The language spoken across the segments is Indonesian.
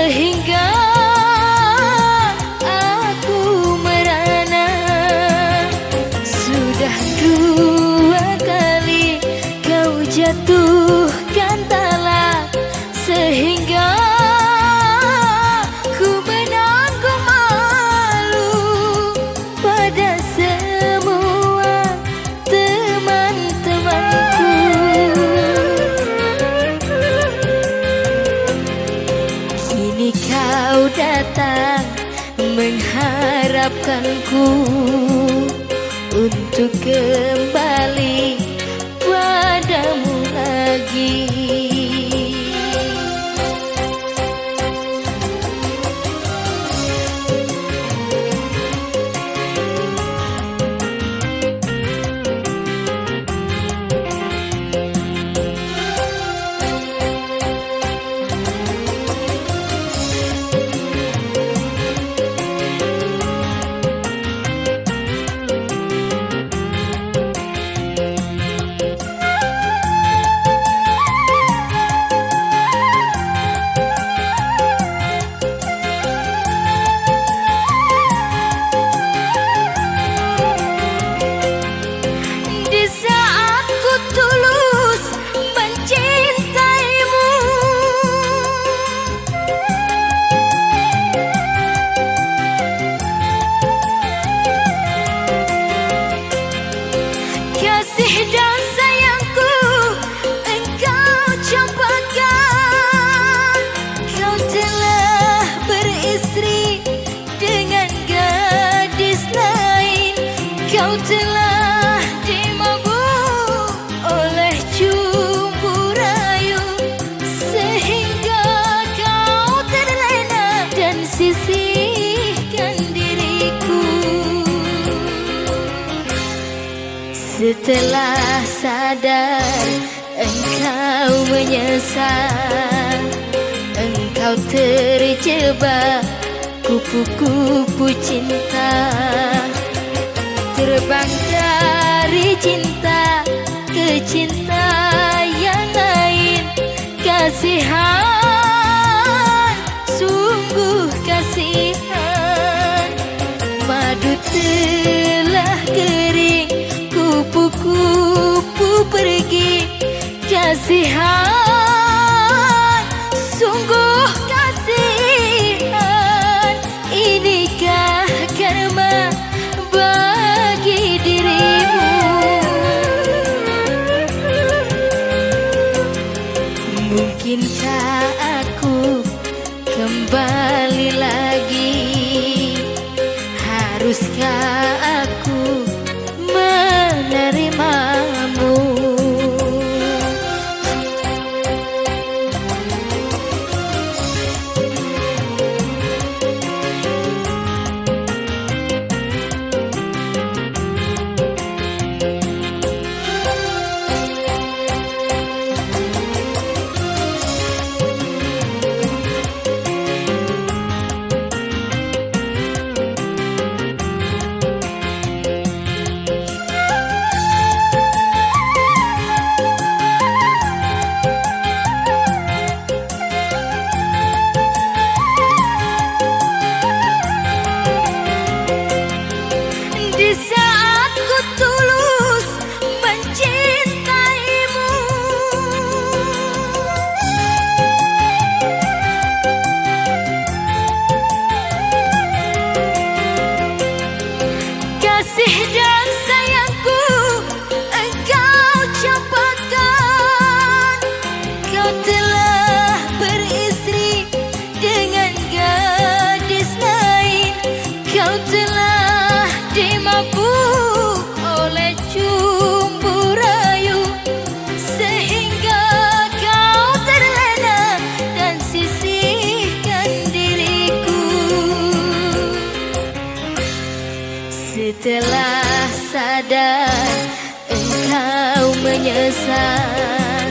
sehingga aku merana. Sudah 2 kali kau jatuhkan talak, sehingga ku menanggung malu pada semua teman-temanku. Kini kau datang mengharapkanku untuk kembali padamu lagi. Kasih dan sayangku engkau campakkan. Kau telah beristri dengan gadis lain. Kau telah dimabuk oleh cumbu rayu, sehingga kau terlena dan sisihkan diriku. Setelah sadar engkau menyesal, engkau terjebak kupu-kupu cinta. Terbang dari cinta ke cinta yang lain. Kasihan, sungguh kasihan. Madu telah kering, kupu-kupu pergi. Kasihan, sungguh kasihan. Inikah karma bagi dirimu? Mungkinkah aku kembali lagi? Haruskah aku menerimamu? Di saat ku tulus mencintaimu, kasih dan sayangku engkau campakkan. Kau telah beristri dengan gadis lain. Kau telah dimabuk oleh cumbu rayu, sehingga kau terlena dan sisihkan diriku. Setelah sadar engkau menyesal,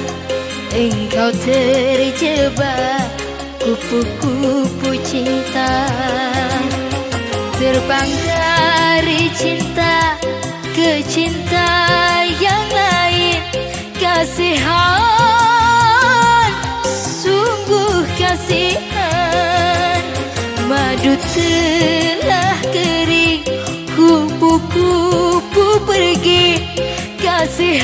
engkau terjebak kupu-kupu cinta. Terbang dari cinta ke cinta yang lain. Kasihan, sungguh kasihan. telah kering, kupu-kupu pergi, kasih